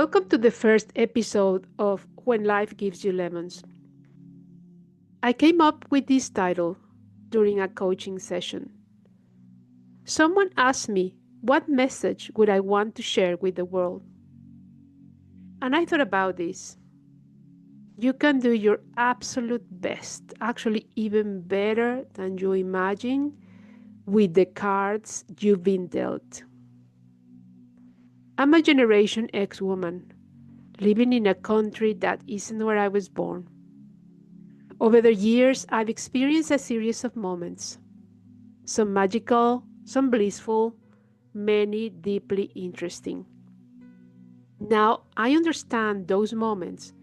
Welcome to the first episode of When Life Gives You Lemons. I came up with this title during a coaching session. Someone asked me what message would I want to share with the world. And I thought about this. You can do your absolute best, actually even better than you imagine, with the cards you've been dealt. I'm a Generation X woman, living in a country that isn't where I was born. Over the years, I've experienced a series of moments, some magical, some blissful, many deeply interesting. Now, I understand those moments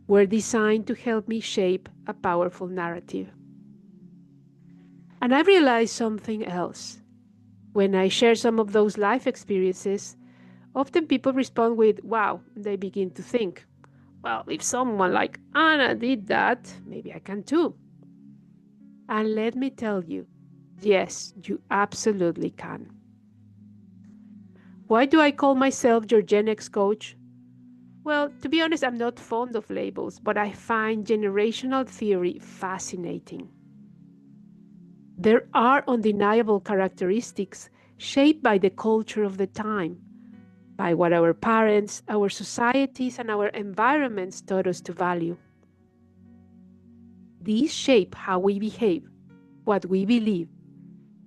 were designed to help me shape a powerful narrative. And I realized something else. When I share some of those life experiences, often people respond with, wow, they begin to think, well, if someone like Anna did that, maybe I can too. And let me tell you, yes, you absolutely can. Why do I call myself your Gen X coach? Well, to be honest, I'm not fond of labels, but I find generational theory fascinating. There are undeniable characteristics shaped by the culture of the time, by what our parents, our societies, and our environments taught us to value. These shape how we behave, what we believe,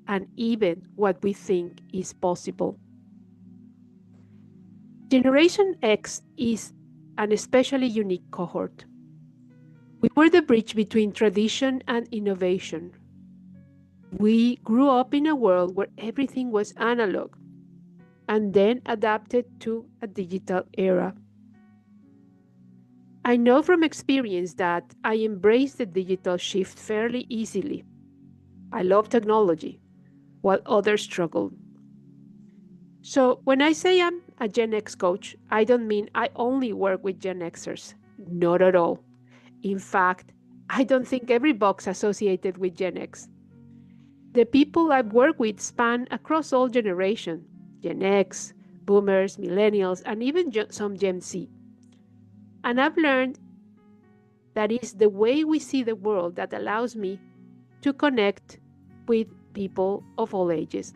and even what we think is possible. Generation X is an especially unique cohort. We were the bridge between tradition and innovation. We grew up in a world where everything was analog and then adapted to a digital era. I know from experience that I embraced the digital shift fairly easily. I love technology, while others struggled. So when I say I'm a Gen X coach, I don't mean I only work with Gen Xers. Not at all. In fact, I don't think every box associated with Gen X. The people I work with span across all generations, Gen X, Boomers, Millennials, and even some Gen Z. And I've learned that it's the way we see the world that allows me to connect with people of all ages.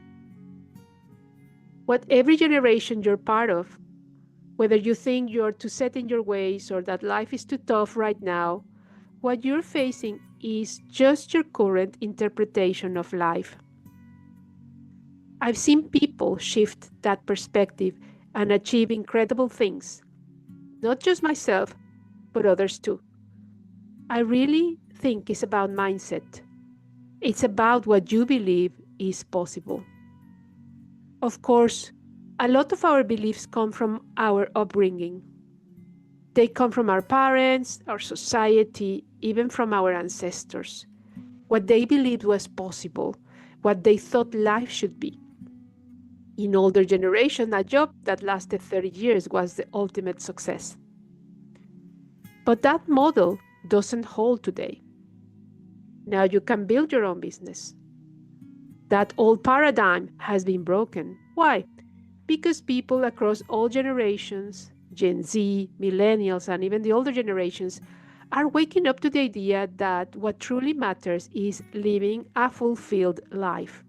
What every generation you're part of, whether you think you're too set in your ways or that life is too tough right now, what you're facing is just your current interpretation of life. I've seen people shift that perspective and achieve incredible things. Not just myself, but others too. I really think it's about mindset. It's about what you believe is possible. Of course, a lot of our beliefs come from our upbringing. They come from our parents, our society, even from our ancestors. What they believed was possible, what they thought life should be. In older generations, a job that lasted 30 years was the ultimate success. But that model doesn't hold today. Now you can build your own business. That old paradigm has been broken. Why? Because people across all generations, Gen Z, Millennials, and even the older generations, are waking up to the idea that what truly matters is living a fulfilled life.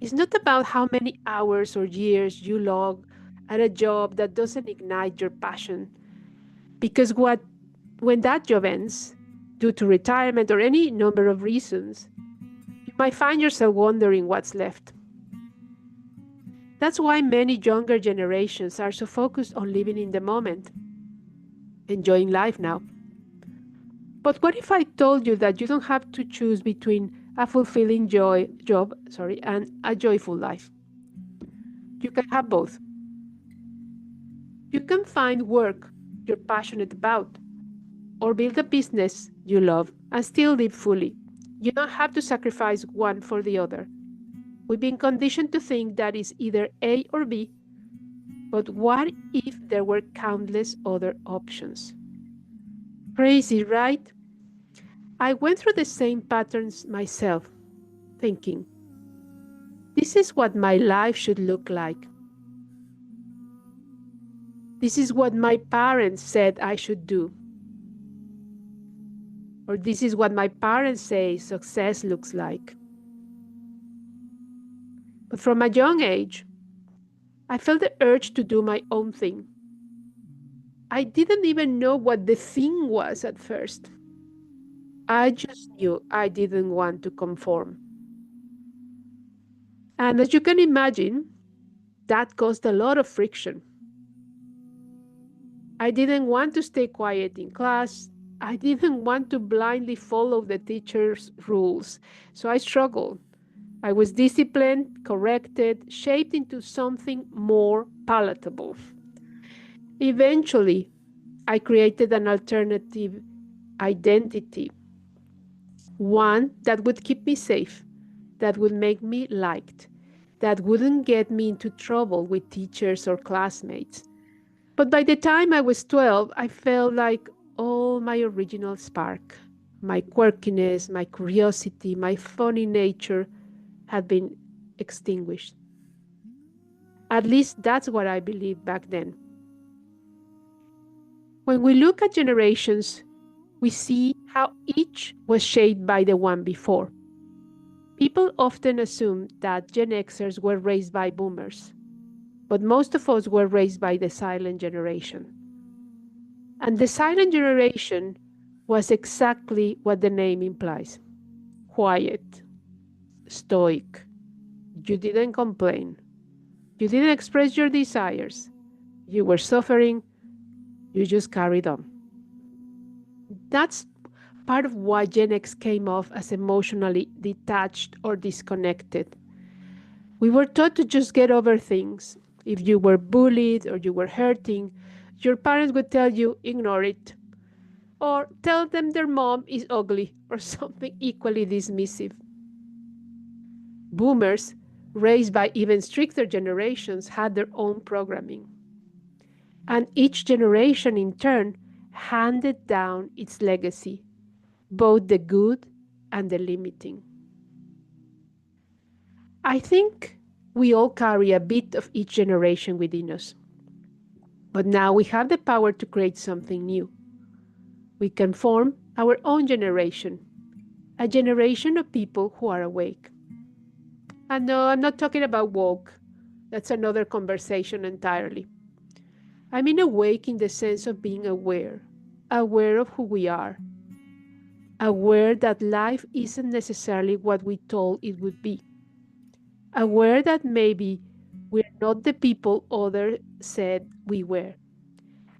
It's not about how many hours or years you log at a job that doesn't ignite your passion. Because when that job ends, due to retirement or any number of reasons, you might find yourself wondering what's left. That's why many younger generations are so focused on living in the moment, enjoying life now. But what if I told you that you don't have to choose between a fulfilling job and a joyful life? You can have both. You can find work you're passionate about, or build a business you love and still live fully. You don't have to sacrifice one for the other. We've been conditioned to think that it's either A or B, but what if there were countless other options? Crazy, right? I went through the same patterns myself, thinking, this is what my life should look like. This is what my parents said I should do. Or this is what my parents say success looks like. But from a young age, I felt the urge to do my own thing. I didn't even know what the thing was at first. I just knew I didn't want to conform. And as you can imagine, that caused a lot of friction. I didn't want to stay quiet in class. I didn't want to blindly follow the teacher's rules. So I struggled. I was disciplined, corrected, shaped into something more palatable. Eventually, I created an alternative identity, one that would keep me safe, that would make me liked, that wouldn't get me into trouble with teachers or classmates. But by the time I was 12, I felt like all my original spark, my quirkiness, my curiosity, my funny nature had been extinguished. At least that's what I believed back then. When we look at generations, we see how each was shaped by the one before. People often assume that Gen Xers were raised by boomers, but most of us were raised by the silent generation. And the silent generation was exactly what the name implies: quiet, stoic. You didn't complain. You didn't express your desires. You were suffering. You just carried on. That's part of why Gen X came off as emotionally detached or disconnected. We were taught to just get over things. If you were bullied or you were hurting, your parents would tell you, ignore it, or tell them their mom is ugly, or something equally dismissive. Boomers, raised by even stricter generations, had their own programming. And each generation, in turn, handed down its legacy, both the good and the limiting. I think we all carry a bit of each generation within us. But now we have the power to create something new. We can form our own generation, a generation of people who are awake. And no, I'm not talking about woke. That's another conversation entirely. I mean awake in the sense of being aware, aware of who we are, aware that life isn't necessarily what we told it would be, aware that maybe we're not the people others said we were,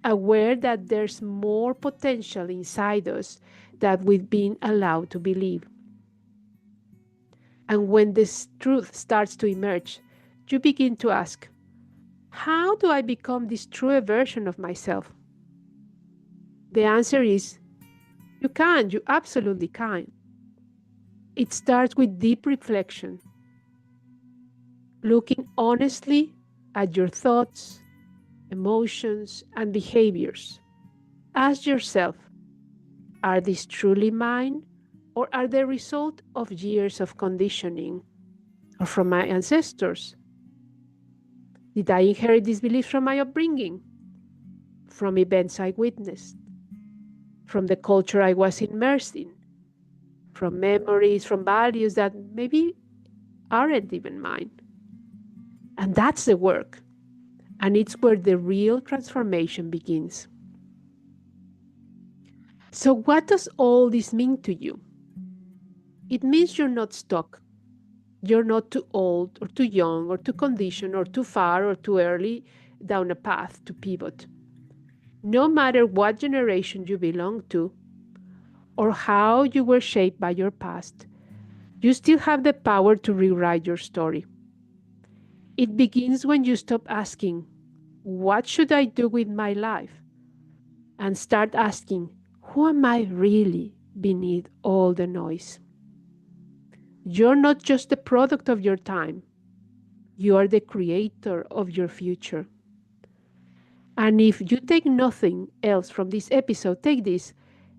aware that there's more potential inside us that we've been allowed to believe. And when this truth starts to emerge, you begin to ask, how do I become this truer version of myself? The answer is, you can, you absolutely can. It starts with deep reflection, looking honestly at your thoughts, emotions, and behaviors. Ask yourself, are these truly mine, or are they the result of years of conditioning, or from my ancestors? Did I inherit these beliefs from my upbringing, from events I witnessed, from the culture I was immersed in, from memories, from values that maybe aren't even mine? And that's the work. And it's where the real transformation begins. So, what does all this mean to you? It means you're not stuck. You're not too old or too young or too conditioned or too far or too early down a path to pivot. No matter what generation you belong to or how you were shaped by your past, you still have the power to rewrite your story. It begins when you stop asking, what should I do with my life? And start asking, who am I really beneath all the noise? You're not just the product of your time. You are the creator of your future. And if you take nothing else from this episode, take this: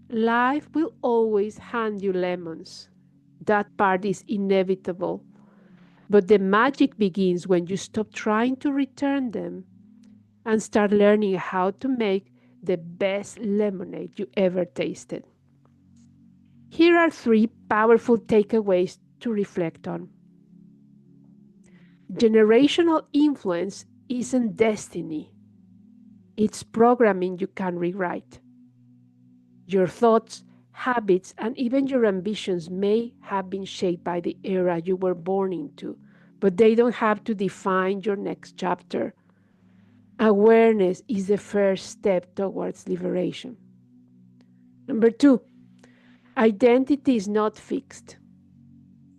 life will always hand you lemons. That part is inevitable. But the magic begins when you stop trying to return them and start learning how to make the best lemonade you ever tasted. Here are 3 powerful takeaways to reflect on. Generational influence isn't destiny, it's programming you can rewrite. Your thoughts, habits, and even your ambitions may have been shaped by the era you were born into, but they don't have to define your next chapter. Awareness is the first step towards liberation. Number 2, identity is not fixed,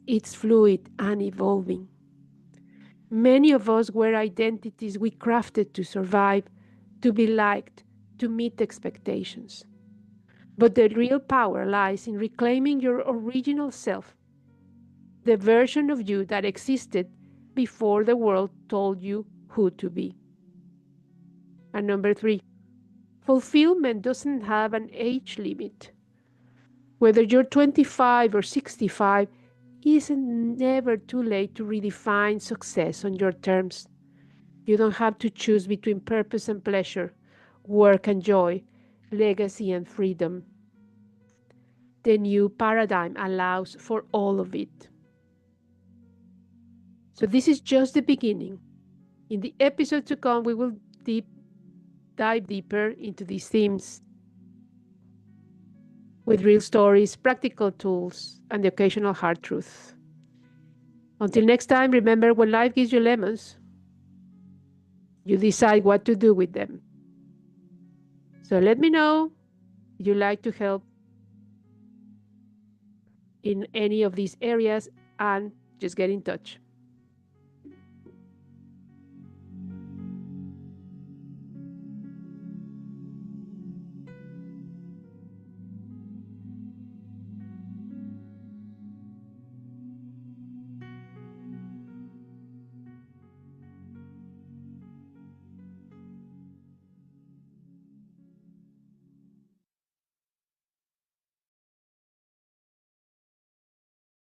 it's fluid and evolving. Many of us wear identities we crafted to survive, to be liked, to meet expectations. But the real power lies in reclaiming your original self, the version of you that existed before the world told you who to be. And number 3, fulfillment doesn't have an age limit. Whether you're 25 or 65, isn't never too late to redefine success on your terms. You don't have to choose between purpose and pleasure, work and joy, legacy and freedom. The new paradigm allows for all of it. So this is just the beginning. In the episode to come, we will dive deeper into these themes with real stories, practical tools, and the occasional hard truth. Until next time, remember, when life gives you lemons, you decide what to do with them. So let me know if you'd like to help in any of these areas, and just get in touch.